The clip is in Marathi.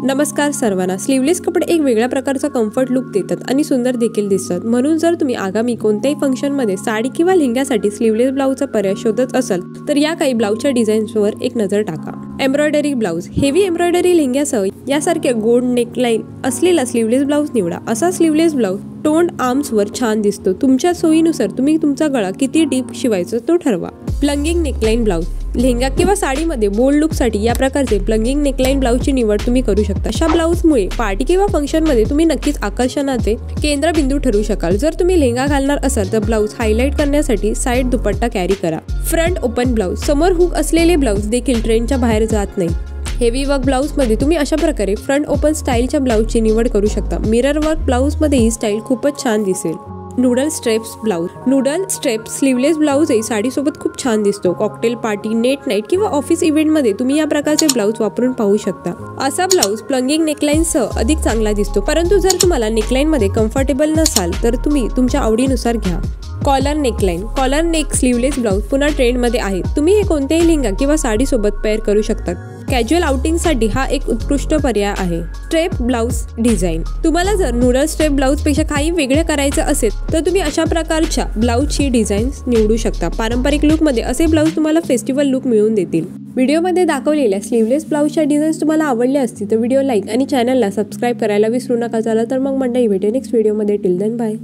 नमस्कार सर्वांना। स्लीवलेस कपडे एक वेगळ्या प्रकारचा कम्फर्ट लुक देतात आणि सुंदर देखील दिसतात। म्हणून जर तुम्ही आगामी कोणत्याही फंक्शनमध्ये साडी किंवा लेहंग्यासाठी स्लीवलेस ब्लाउजचा पर्याय शोधत असाल तर या काही ब्लाउजच्या डिझाईन्सवर एक नजर टाका। एम्ब्रॉयडरी ब्लाउज, हेवी एम्ब्रॉयडरी लेहंग्यासह यासारख्या गोल्ड नेकलाइन असलेला स्लीवलेस ब्लाउज निवडा। असा स्लीवलेस ब्लाउज टोन्ड आर्म्सवर छान दिसतो। तुमच्या सोयीनुसार तुम्ही तुमचा गळा किती डीप शिवायचा तो ठरवा। प्लंगिंग नेकलाइन ब्लाउज, लेहंगा किंवा साडीमध्ये बोल्ड लुकसाठी या प्रकारचे प्लंगिंग नेकलाइन ब्लाउजची निवड तुम्ही करू शकता। अशा ब्लाउजमुळे पार्टी किंवा फंक्शनमध्ये तुम्ही नक्कीच आकर्षणाचे केंद्रबिंदू ठरू शकाल। जर तुम्ही लेहंगा घालणार असाल तर ब्लाउज हायलाइट करण्यासाठी साइड दुपट्टा कॅरी करा। फ्रंट ओपन ब्लाउज, समोर हुक असलेले ब्लाउज देखील ट्रेंडच्या बाहेर जात नाही। हेवी वर्क ब्लाउजमध्ये तुम्ही अशा प्रकारे फ्रंट ओपन स्टाईलच्या ब्लाउजची निवड करू शकता। मिरर वर्क ब्लाउजमध्ये ही स्टाईल खूपच छान दिसेल। Noodle straps blouse, noodle straps sleeveless ब्लाउजही साडीसोबत खूप छान दिसतो। कॉकटेल पार्टी, नेट नाईट किंवा ऑफिस इव्हेंटमध्ये तुम्ही या प्रकारचे ब्लाउज वापरून पाहू शकता। असा ब्लाउज प्लंगिंग नेकलाइनसह अधिक चांगला दिसतो, परंतु जर तुम्हाला नेकलाइनमध्ये कम्फर्टेबल नसाल तर तुम्ही तुमच्या आवडीनुसार घ्या। Collar neckline, collar neck sleeveless blouse पुन्हा ट्रेंडमध्ये आहे। तुम्ही हे कोणत्याही लेहंगा किंवा साडीसोबत पेअर करू शकता। कॅज्युअल आउटिंगसाठी हा एक उत्कृष्ट पर्याय आहे। स्ट्रेप ब्लाउज डिझाईन, तुम्हाला जर नूडल स्ट्रेप ब्लाउजपेक्षा काही वेगळे करायचं असेल तर तुम्ही अशा प्रकारच्या ब्लाउजची डिझाईन्स निवडू शकता। पारंपरिक लुकमध्ये असे ब्लाउज तुम्हाला फेस्टिवल लुक मिळवून देतील। व्हिडिओमध्ये दाखवलेल्या स्लीवलेस ब्लाउजच्या डिझाईन्स तुम्हाला आवडल्या असतील तर व्हिडिओ लाईक आणि चॅनलला सबस्क्राईब करायला विसरू नका। चला तर मग मंडळी, भेटू नेक्स्ट व्हिडिओमध्ये। Till then bye.